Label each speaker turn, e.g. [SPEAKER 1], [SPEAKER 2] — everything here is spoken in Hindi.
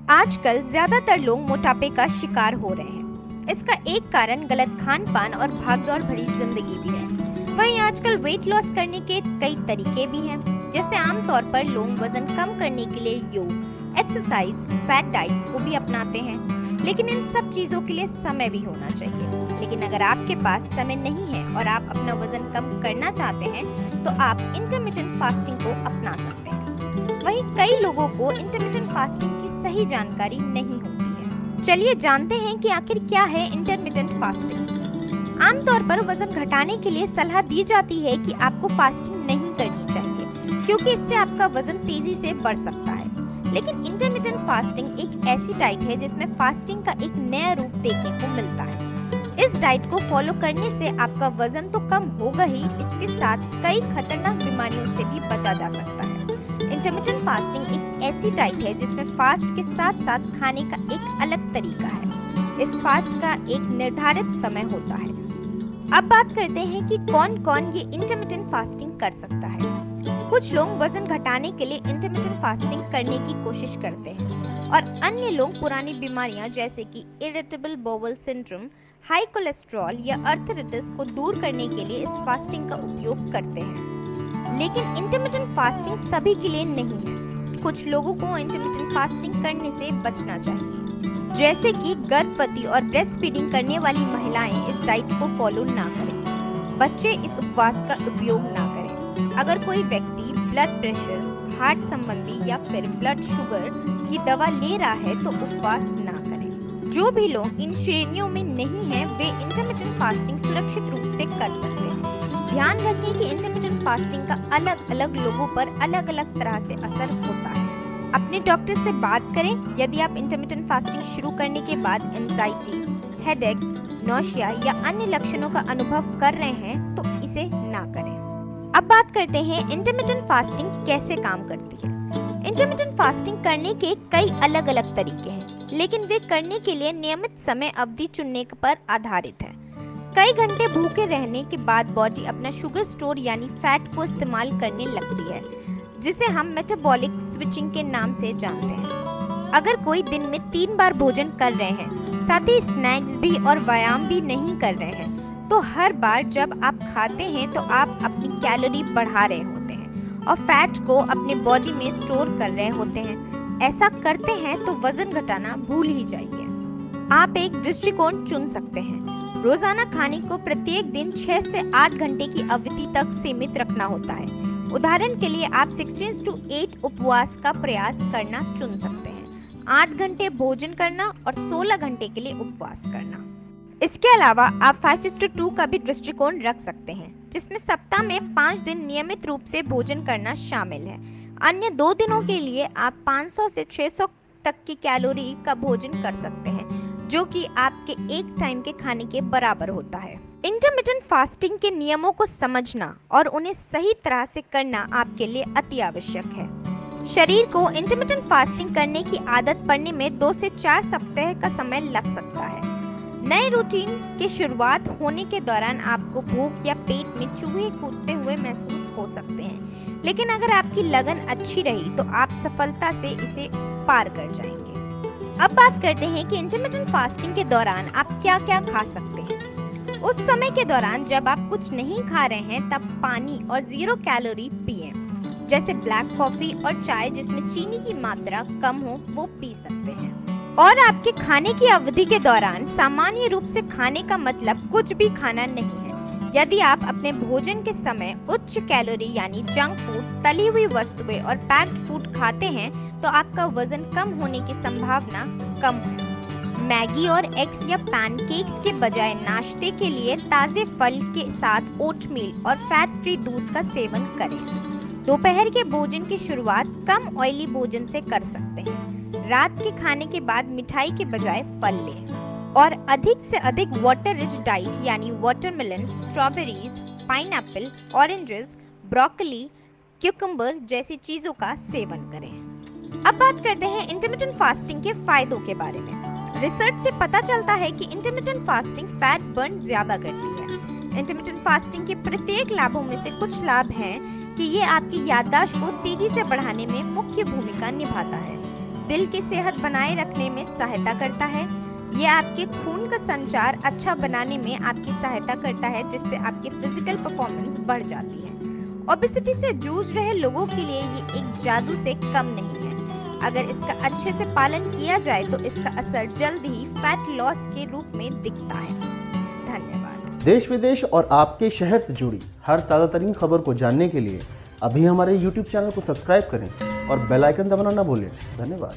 [SPEAKER 1] आजकल ज्यादातर लोग मोटापे का शिकार हो रहे हैं। इसका एक कारण गलत खान पान और भागदौड़ भरी जिंदगी भी है। वहीं आजकल वेट लॉस करने के कई तरीके भी हैं, जैसे आमतौर पर लोग वजन कम करने के लिए योग, एक्सरसाइज, फैट डाइट्स को भी अपनाते हैं। लेकिन इन सब चीजों के लिए समय भी होना चाहिए। लेकिन अगर आपके पास समय नहीं है और आप अपना वजन कम करना चाहते हैं, तो आप इंटरमिटेंट फास्टिंग को अपना सकते हैं। वहीं कई लोगों को इंटरमिटेंट फास्टिंग की सही जानकारी नहीं होती है। चलिए जानते हैं कि आखिर क्या है इंटरमिटेंट फास्टिंग। आमतौर पर वजन घटाने के लिए सलाह दी जाती है कि आपको फास्टिंग नहीं करनी चाहिए, क्योंकि इससे आपका वजन तेजी से बढ़ सकता है। लेकिन इंटरमिटेंट फास्टिंग एक ऐसी डाइट है जिसमें फास्टिंग का एक नया रूप देखने को मिलता है। इस डाइट को फॉलो करने से आपका वजन तो कम होगा ही, इसके साथ कई खतरनाक बीमारियों से भी बचा जा सकता है। इंटरमिटेंट फास्टिंग एक ऐसी डाइट है जिसमें फास्ट के साथ साथ खाने का एक अलग तरीका है। इस फास्ट का एक निर्धारित समय होता है। अब बात करते हैं कि कौन कौन ये इंटरमिटेंट फास्टिंग कर सकता है। कुछ लोग वजन घटाने के लिए इंटरमिटेंट फास्टिंग करने की कोशिश करते हैं और अन्य लोग पुरानी बीमारियां जैसे कि irritable bowel syndrome, high cholesterol या आर्थराइटिस को दूर करने के लिए इस फास्टिंग का उपयोग करते हैं। लेकिन इंटरमिटेंट फास्टिंग सभी के लिए नहीं है। कुछ लोगों को इंटरमिटेंट फास्टिंग करने से बचना चाहिए, जैसे कि गर्भवती और ब्रेस्ट फीडिंग करने वाली महिलाएं इस डाइट को फॉलो ना करें। बच्चे इस उपवास का उपयोग ना करें। अगर कोई व्यक्ति ब्लड प्रेशर, हार्ट संबंधी या फिर ब्लड शुगर की दवा ले रहा है तो उपवास ना करें। जो भी लोग इन श्रेणियों में नहीं हैं, वे इंटरमिटेंट फास्टिंग सुरक्षित रूप से कर सकते हैं। ध्यान रखें कि इंटरमिटेंट फास्टिंग का अलग अलग लोगों पर अलग अलग तरह से असर होता है। अपने डॉक्टर से बात करें। यदि आप इंटरमिटेंट फास्टिंग शुरू करने के बाद एंजाइटी, हेडेक, नौशिया या अन्य लक्षणों का अनुभव कर रहे हैं तो इसे ना करें। अब बात करते हैं इंटरमिटेंट फास्टिंग कैसे काम करती है। इंटरमिटेंट फास्टिंग करने के कई अलग अलग तरीके हैं, लेकिन वे करने के लिए नियमित समय अवधि चुनने पर आधारित है। कई घंटे भूखे रहने के बाद बॉडी अपना शुगर स्टोर यानी फैट को इस्तेमाल करने लगती है, जिसे हम मेटाबॉलिक स्विचिंग के नाम से जानते हैं। अगर कोई दिन में 3 बार भोजन कर रहे हैं, साथ ही स्नैक्स भी और व्यायाम भी नहीं कर रहे हैं, तो हर बार जब आप खाते हैं तो आप अपनी कैलोरी बढ़ा रहे होते हैं और फैट को अपने बॉडी में स्टोर कर रहे होते हैं। ऐसा करते हैं तो वजन घटाना भूल ही जाइए। आप एक दृष्टिकोण चुन सकते हैं। रोजाना खाने को प्रत्येक दिन 6 से 8 घंटे की अवधि तक सीमित रखना होता है। उदाहरण के लिए आप 16-8 उपवास का प्रयास करना चुन सकते हैं। 8 घंटे भोजन करना और 16 घंटे के लिए उपवास करना। इसके अलावा आप 5:2 का भी दृष्टिकोण रख सकते हैं, जिसमें सप्ताह में 5 दिन नियमित रूप से भोजन करना शामिल है। अन्य 2 दिनों के लिए आप 500 से 600 तक की कैलोरी का भोजन कर सकते हैं, जो कि आपके एक टाइम के खाने के बराबर होता है। इंटरमिटेंट फास्टिंग के नियमों को समझना और उन्हें सही तरह से करना आपके लिए अति आवश्यक है। शरीर को इंटरमिटेंट फास्टिंग करने की आदत पड़ने में 2 से 4 सप्ताह का समय लग सकता है। नए रूटीन की शुरुआत होने के दौरान आपको भूख या पेट में चूहे कूदते हुए महसूस हो सकते हैं, लेकिन अगर आपकी लगन अच्छी रही तो आप सफलता से इसे पार कर जाएंगे। अब बात करते हैं कि इंटरमिटेंट फास्टिंग के दौरान आप क्या क्या खा सकते हैं। उस समय के दौरान जब आप कुछ नहीं खा रहे हैं, तब पानी और 0 कैलोरी पिएं, जैसे ब्लैक कॉफी और चाय जिसमें चीनी की मात्रा कम हो, वो पी सकते हैं। और आपके खाने की अवधि के दौरान सामान्य रूप से खाने का मतलब कुछ भी खाना नहीं है। यदि आप अपने भोजन के समय उच्च कैलोरी यानी जंक फूड, तली हुई वस्तुएं और पैक्ड फूड खाते हैं, तो आपका वजन कम होने की संभावना कम है। मैगी और एग्स या पैनकेक्स के बजाय नाश्ते के लिए ताजे फल के साथ ओटमील और फैट फ्री दूध का सेवन करें। दोपहर के भोजन की शुरुआत कम ऑयली भोजन से कर सकते हैं। रात के खाने के बाद मिठाई के बजाय फल लें और अधिक से अधिक वाटर रिच डाइट यानी watermelon, strawberries, pineapple, oranges, broccoli, cucumber जैसी चीजों का सेवन करें। अब बात करते हैं इंटरमिटेंट फास्टिंग के फायदों के बारे में। रिसर्च से पता चलता है कि इंटरमिटेंट फास्टिंग फैट बर्न ज्यादा करती है। इंटरमिटेंट फास्टिंग के प्रत्येक लाभों में से कुछ लाभ हैं कि ये आपकी याददाश्त को तेजी से बढ़ाने में मुख्य भूमिका निभाता है। दिल की सेहत बनाए रखने में सहायता करता है। ये आपके खून का संचार अच्छा बनाने में आपकी सहायता करता है, जिससे आपकी फिजिकल परफॉर्मेंस बढ़ जाती है। ओबेसिटी से जूझ रहे लोगों के लिए ये एक जादू से कम नहीं है। अगर इसका अच्छे से पालन किया जाए तो इसका असर जल्द ही फैट लॉस के रूप में दिखता है। धन्यवाद।
[SPEAKER 2] देश विदेश और आपके शहर से जुड़ी हर ताज़ा तरीन खबर को जानने के लिए अभी हमारे YouTube चैनल को सब्सक्राइब करें और बेल आइकन दबाना ना भूलें। धन्यवाद।